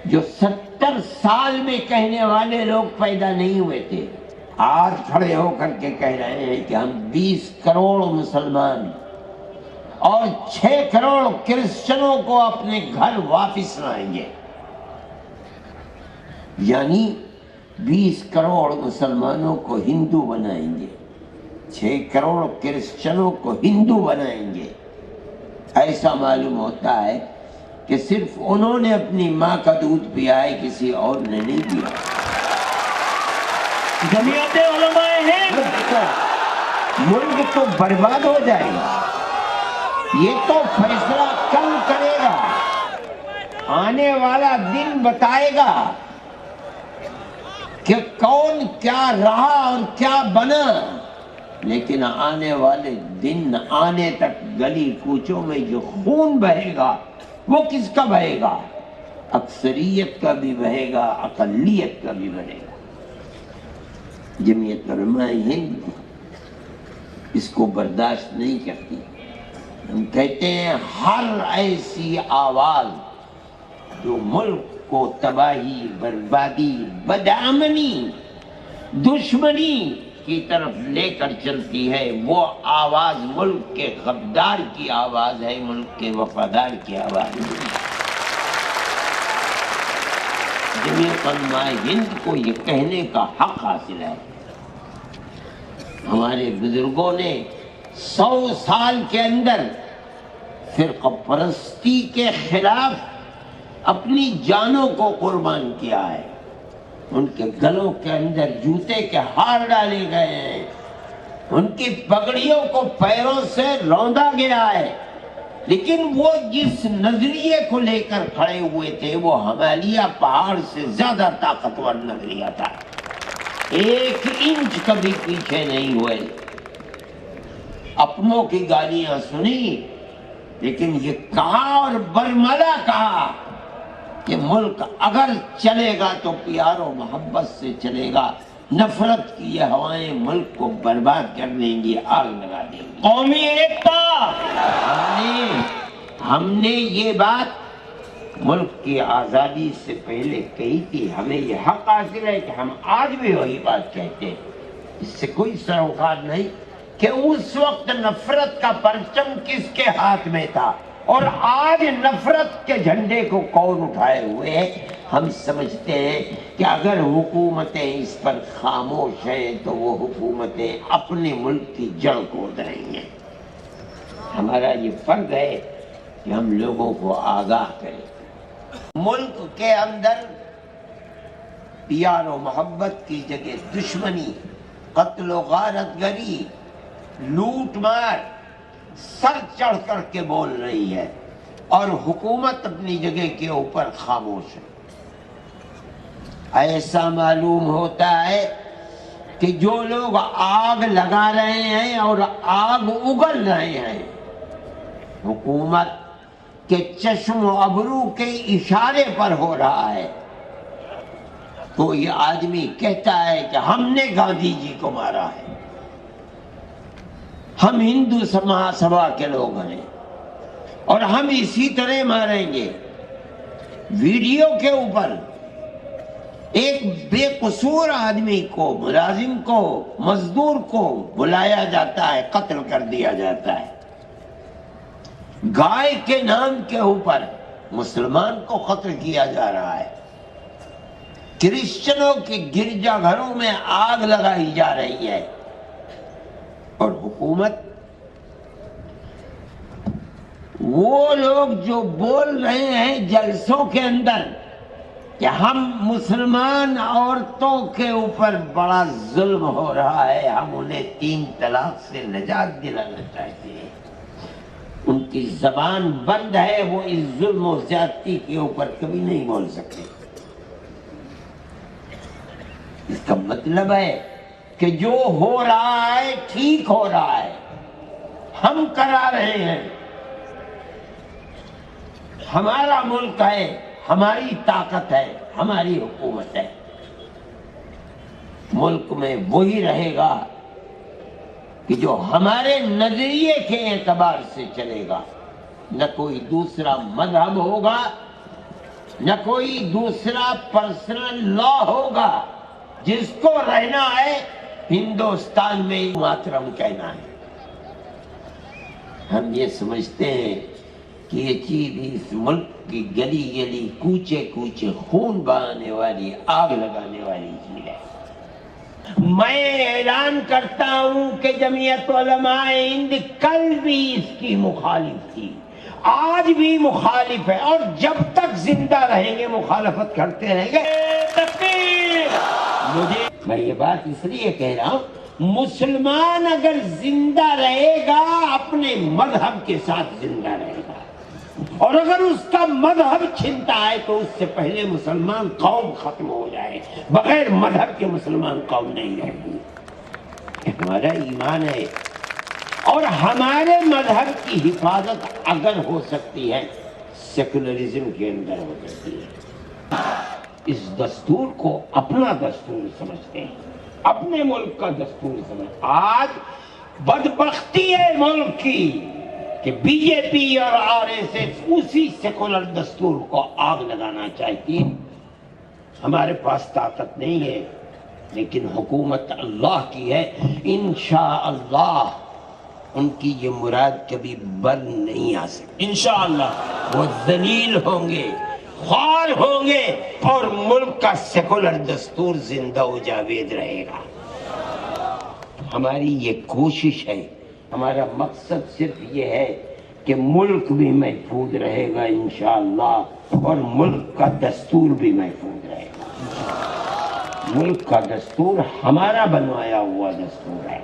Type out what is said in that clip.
جو 70 سال میں کہنے والے لوگ پیدا نہیں ہوئے تھے، آج کھڑے ہو کر کے کہہ رہے ہیں کہ ہم 20 کروڑ مسلمان اور 6 کروڑ کرسچنوں کو اپنے گھر واپس لائیں گے۔ یعنی 20 کروڑ مسلمانوں کو ہندو بنائیں گے، 6 کروڑ کرسچنوں کو ہندو بنائیں گے۔ ایسا معلوم ہوتا ہے کہ صرف انہوں نے اپنی ماں کا دودھ پیا ہے، کسی اور نے نہیں پیا۔ جمعیت علماء ہند ملک تو برباد ہو جائے گا۔ یہ تو فیصلہ کل کرے گا، آنے والا دن بتائے گا کہ کون کیا رہا اور کیا بنا، لیکن آنے والے دن آنے تک گلی کوچوں میں جو خون بہے گا وہ کس کا بہے گا؟ اکثریت کا بھی بہے گا، اقلیت کا بھی بہے گا۔ جمعیت علماء ہند اس کو برداشت نہیں کرتی۔ ہم کہتے ہیں ہر ایسی آواز جو ملک کو تباہی، بربادی، بدامنی، دشمنی کی طرف لے کر چلتی ہے، وہ آواز ملک کے غدار کی آواز ہے، ملک کے وفادار کی آواز ہے۔ جمعیت علماء ہند کو یہ کہنے کا حق حاصل ہے۔ ہمارے بزرگوں نے 100 سال کے اندر فرقہ پرستی کے خلاف اپنی جانوں کو قربان کیا ہے۔ ان کے گلوں کے اندر جوتے کے ہار ڈالے گئے ہیں، ان کی پگڑیوں کو پیروں سے روندا گیا ہے، لیکن وہ جس نظریے کو لے کر کھڑے ہوئے تھے وہ ہمالیہ پہاڑ سے زیادہ طاقتور نظریہ تھا۔ 1 انچ کبھی پیچھے نہیں ہوئے۔ اپنوں کی گالیاں سنی، لیکن یہ کہا اور برملا کہا کہ ملک اگر چلے گا تو پیار و محبت سے چلے گا، نفرت کی یہ ہوائیں ملک کو برباد کر دیں گی، آگ لگا دیں گی۔ قومی ایکتا، ہم نے یہ بات ملک کی آزادی سے پہلے کہی تھی۔ ہمیں یہ حق حاصل ہے کہ ہم آج بھی وہی بات کہتے ہیں، اس سے کوئی سروکار نہیں کہ اس وقت نفرت کا پرچم کس کے ہاتھ میں تھا اور آج نفرت کے جھنڈے کو کون اٹھائے ہوئے ہے۔ ہم سمجھتے ہیں کہ اگر حکومتیں اس پر خاموش ہیں تو وہ حکومتیں اپنے ملک کی جڑ کھود رہی ہیں۔ ہمارا یہ فرض ہے کہ ہم لوگوں کو آگاہ کریں۔ ملک کے اندر پیار و محبت کی جگہ دشمنی، قتل و غارت گری، لوٹ مار سر چڑھ کر کے بول رہی ہے، اور حکومت اپنی جگہ کے اوپر خاموش ہے۔ ایسا معلوم ہوتا ہے کہ جو لوگ آگ لگا رہے ہیں اور آگ اگل رہے ہیں، حکومت کے چشم و ابرو کے اشارے پر ہو رہا ہے۔ کوئی آدمی کہتا ہے کہ ہم نے گاندھی جی کو مارا ہے، ہم ہندو مہاسبھا کے لوگ ہیں اور ہم اسی طرح ماریں گے۔ ویڈیو کے اوپر ایک بے قصور آدمی کو، ملازم کو، مزدور کو بلایا جاتا ہے، قتل کر دیا جاتا ہے۔ گائے کے نام کے اوپر مسلمان کو قتل کیا جا رہا ہے۔ کرسچنوں کے گرجا گھروں میں آگ لگائی جا رہی ہے، اور حکومت وہ لوگ جو بول رہے ہیں جلسوں کے اندر کہ ہم مسلمان عورتوں کے اوپر بڑا ظلم ہو رہا ہے، ہم انہیں 3 طلاق سے نجات دلانا چاہتے ہیں، ان کی زبان بند ہے، وہ اس ظلم و زیادتی کے اوپر کبھی نہیں بول سکتے۔ اس کا مطلب ہے کہ جو ہو رہا ہے ٹھیک ہو رہا ہے، ہم کرا رہے ہیں، ہمارا ملک ہے، ہماری طاقت ہے، ہماری حکومت ہے۔ ملک میں وہی رہے گا کہ جو ہمارے نظریے کے اعتبار سے چلے گا، نہ کوئی دوسرا مذہب ہوگا، نہ کوئی دوسرا پرسنل لا ہوگا. جس کو رہنا ہے ہندوستان میں ماترم کہنا ہے. ہم یہ سمجھتے ہیں کہ یہ چیز اس ملک کی گلی گلی کوچے کوچے خون بہانے والی آگ لگانے والی چیز ہے. میں اعلان کرتا ہوں کہ جمعیت علماء ہند کل بھی اس کی مخالف تھی، آج بھی مخالف ہے، اور جب تک زندہ رہیں گے مخالفت کرتے رہیں گے. میں یہ بات اس لیے کہہ رہا ہوں، مسلمان اگر زندہ رہے گا اپنے مذہب کے ساتھ زندہ رہے گا، اور اگر اس کا مذہب چھنتا ہے تو اس سے پہلے مسلمان قوم ختم ہو جائے. بغیر مذہب کے مسلمان قوم نہیں رہے گی. ہمارا ایمان ہے، اور ہمارے مذہب کی حفاظت اگر ہو سکتی ہے سیکولرزم کے اندر ہو سکتی ہے. اس دستور کو اپنا دستور سمجھتے ہیں، اپنے ملک کا دستور سمجھتے. آج بدبختی ہے ملک کی کہ بی جے پی اور آر ایس ایس اسی سیکولر دستور کو آگ لگانا چاہتی ہے. ہمارے پاس طاقت نہیں ہے، لیکن حکومت اللہ کی ہے. انشاءاللہ ان کی یہ مراد کبھی بر نہیں آ سکتی. انشاءاللہ وہ ذلیل ہوں گے، خوار ہوں گے، اور ملک کا سیکولر دستور زندہ و جاوید رہے گا. ہماری یہ کوشش ہے، ہمارا مقصد صرف یہ ہے کہ ملک بھی محفوظ رہے گا انشاءاللہ، اور ملک کا دستور بھی محفوظ رہے گا. ملک کا دستور ہمارا بنوایا ہوا دستور ہے.